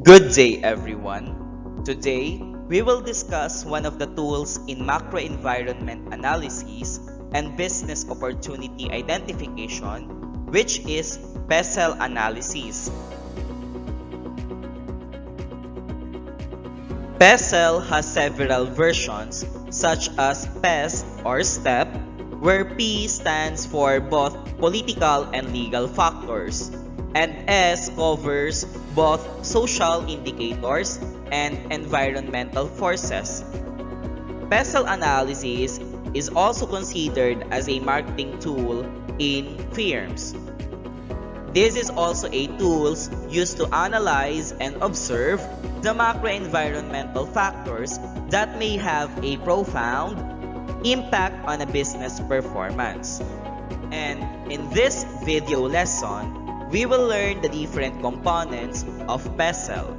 Good day, everyone. Today, we will discuss one of the tools in macro environment analysis and business opportunity identification, which is PESTEL analysis. PESTEL has several versions, such as PEST or STEP, where P stands for both political and legal factors, and S covers both social indicators and environmental forces. PESTEL analysis is also considered as a marketing tool in firms. This is also a tool used to analyze and observe the macro-environmental factors that may have a profound impact on a business performance. And in this video lesson, we will learn the different components of PESTEL.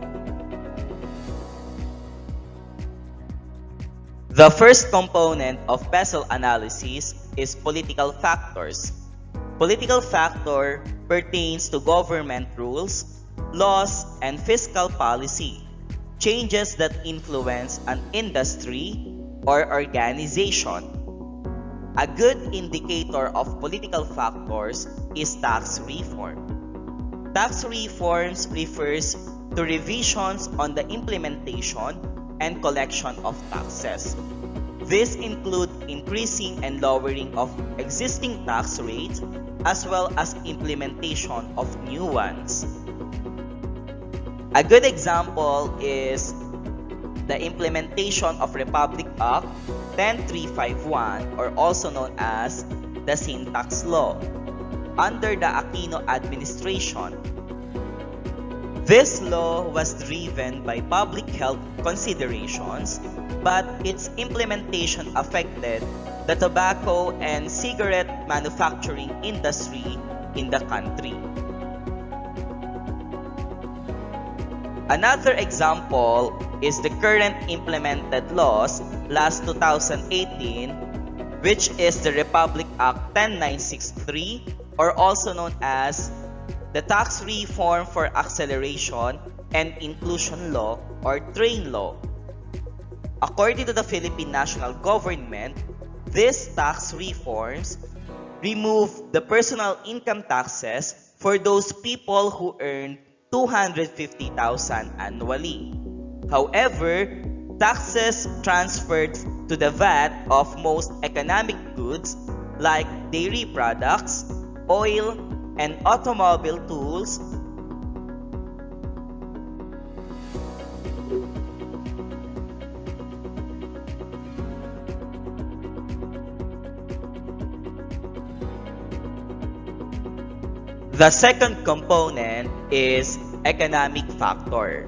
The first component of PESTEL analysis is political factors. Political factor pertains to government rules, laws, and fiscal policy, changes that influence an industry or organization. A good indicator of political factors is tax reform. Tax reforms refers to revisions on the implementation and collection of taxes. This includes increasing and lowering of existing tax rates as well as implementation of new ones. A good example is the implementation of Republic Act 10351, or also known as the Sin Tax Law, under the Aquino administration. This law was driven by public health considerations, but its implementation affected the tobacco and cigarette manufacturing industry in the country. Another example is the current implemented laws last 2018, which is the Republic Act 10963, or also known as the Tax Reform for Acceleration and Inclusion Law, or TRAIN Law. According to the Philippine National Government, these tax reforms remove the personal income taxes for those people who earn 250,000 annually. However, taxes transferred to the VAT of most economic goods like dairy products, oil, and automobile tools The second component is economic factor.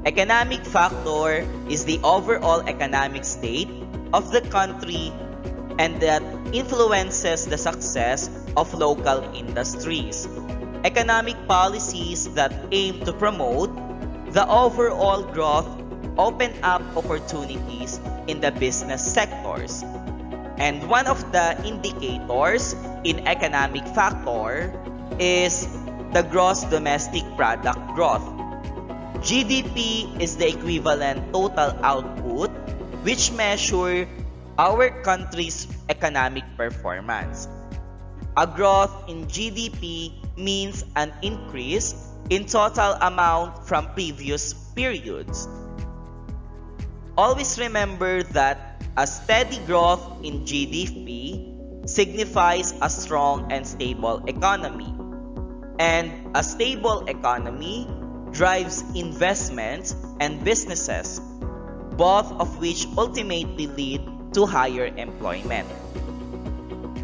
Economic factor is the overall economic state of the country and that influences the success of local industries. Economic policies that aim to promote the overall growth open up opportunities in the business sectors. And one of the indicators in economic factor is the gross domestic product growth. GDP is the equivalent total output which measure our country's economic performance. A growth in GDP means an increase in total amount from previous periods. Always remember that a steady growth in GDP signifies a strong and stable economy. And a stable economy drives investments and businesses, both of which ultimately lead to higher employment.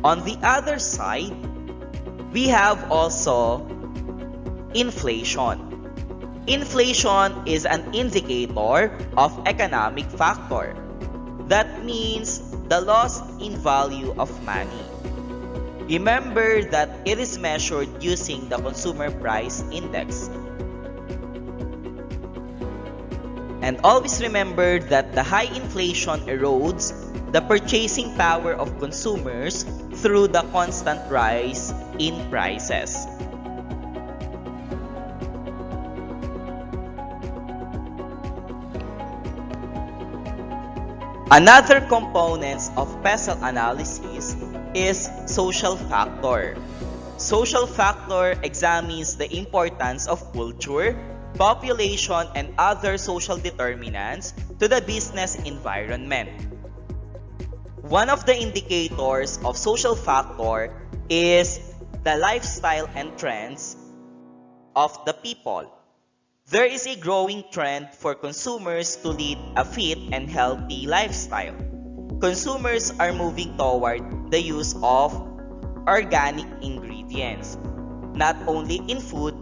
On the other side, we have also inflation. Inflation is an indicator of economic factor. That means the loss in value of money. Remember that it is measured using the Consumer Price Index. And always remember that the high inflation erodes the purchasing power of consumers through the constant rise in prices. Another component of PESTEL analysis is social factor. Social factor examines the importance of culture, population, and other social determinants to the business environment. One of the indicators of social factor is the lifestyle and trends of the people. There is a growing trend for consumers to lead a fit and healthy lifestyle. Consumers are moving toward the use of organic ingredients, not only in food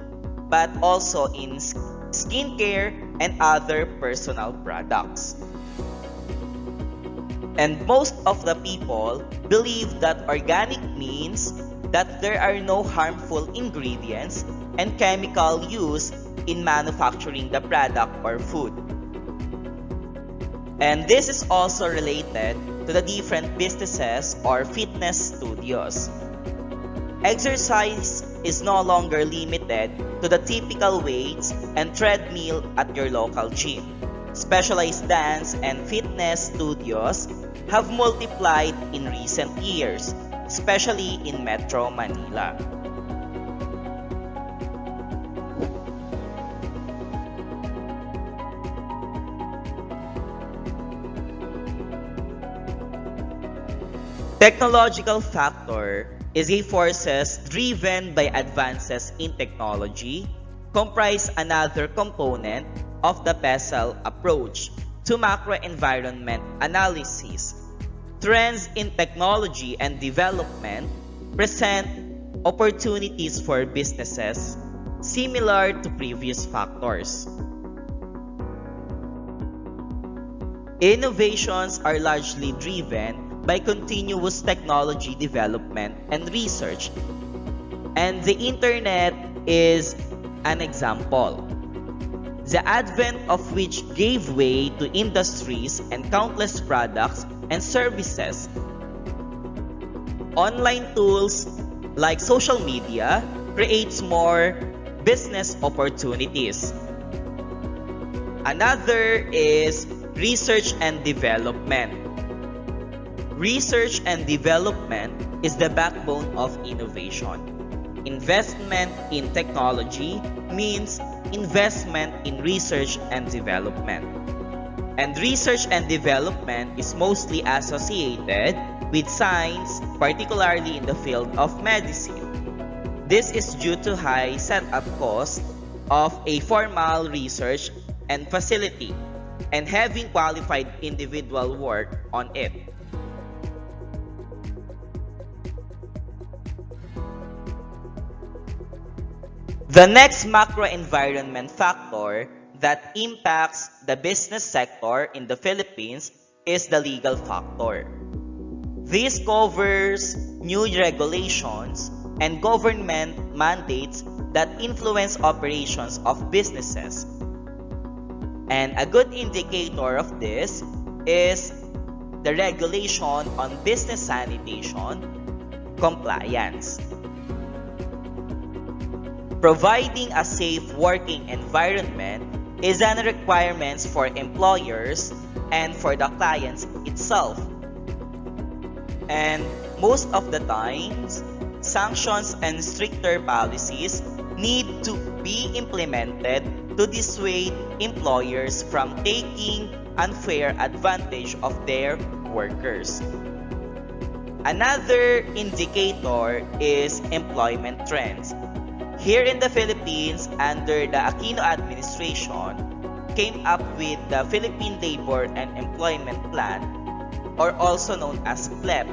but also in skincare and other personal products. And most of the people believe that organic means that there are no harmful ingredients and chemical used in manufacturing the product or food. And this is also related to the different businesses or fitness studios. Exercise is no longer limited to the typical weights and treadmill at your local gym. Specialized dance and fitness studios have multiplied in recent years, especially in Metro Manila. Technological factor is a forces driven by advances in technology, comprise another component of the PESTEL approach to macro-environment analysis. Trends in technology and development present opportunities for businesses similar to previous factors. Innovations are largely driven by continuous technology development and research, and the internet is an example, the advent of which gave way to industries and countless products and services. Online tools like social media creates more business opportunities. Another is research and development. Research and development is the backbone of innovation. Investment in technology means investment in research and development. And research and development is mostly associated with science, particularly in the field of medicine. This is due to high setup cost of a formal research and facility and having qualified individual work on it. The next macro-environment factor that impacts the business sector in the Philippines is the legal factor. This covers new regulations and government mandates that influence operations of businesses. And a good indicator of this is the regulation on business sanitation compliance. Providing a safe working environment is a requirement for employers and for the clients itself. And most of the times, sanctions and stricter policies need to be implemented to dissuade employers from taking unfair advantage of their workers. Another indicator is employment trends. Here in the Philippines, under the Aquino administration, came up with the Philippine Labor and Employment Plan, or also known as PLEP.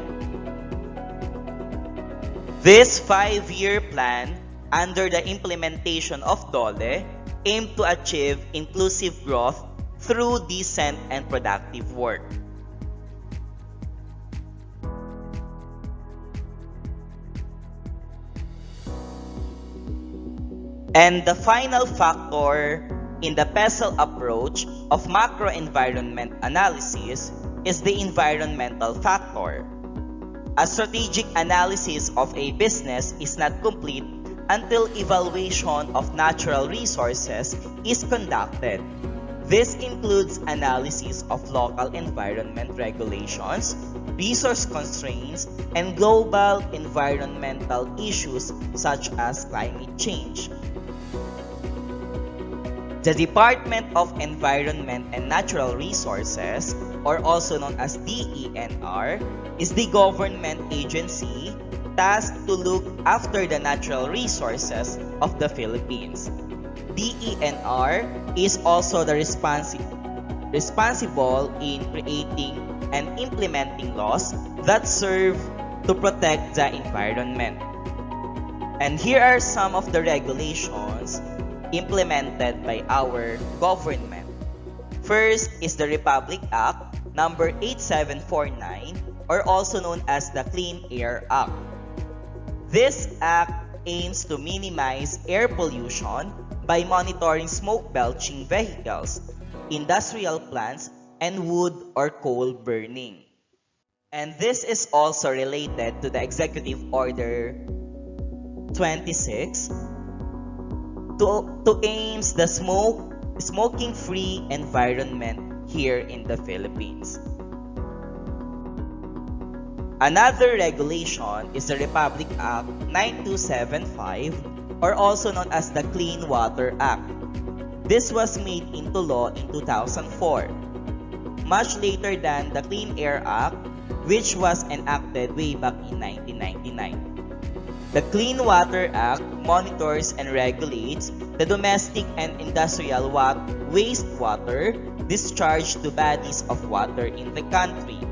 This 5-year plan, under the implementation of DOLE, aimed to achieve inclusive growth through decent and productive work. And the final factor in the PESTEL approach of macro-environment analysis is the environmental factor. A strategic analysis of a business is not complete until evaluation of natural resources is conducted. This includes analysis of local environment regulations, resource constraints, and global environmental issues such as climate change. The Department of Environment and Natural Resources, or also known as DENR, is the government agency tasked to look after the natural resources of the Philippines. DENR is also the responsible in creating and implementing laws that serve to protect the environment. And here are some of the regulations implemented by our government. First is the Republic Act number 8749, or also known as the Clean Air Act. This act aims to minimize air pollution by monitoring smoke belching vehicles, industrial plants, and wood or coal burning. And this is also related to the Executive Order 26 to aims the smoking-free environment here in the Philippines. Another regulation is the Republic Act 9275, or also known as the Clean Water Act. This was made into law in 2004, much later than the Clean Air Act, which was enacted way back in 1999. The Clean Water Act monitors and regulates the domestic and industrial wastewater discharged to bodies of water in the country.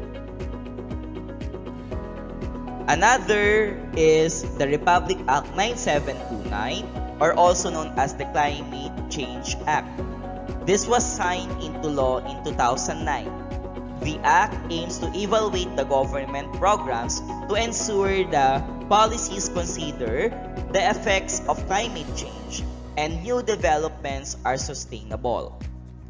Another is the Republic Act 9729, or also known as the Climate Change Act. This was signed into law in 2009. The act aims to evaluate the government programs to ensure the policies consider the effects of climate change and new developments are sustainable.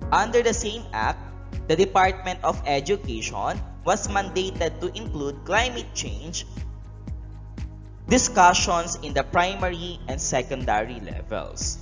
Under the same act, the Department of Education was mandated to include climate change discussions in the primary and secondary levels.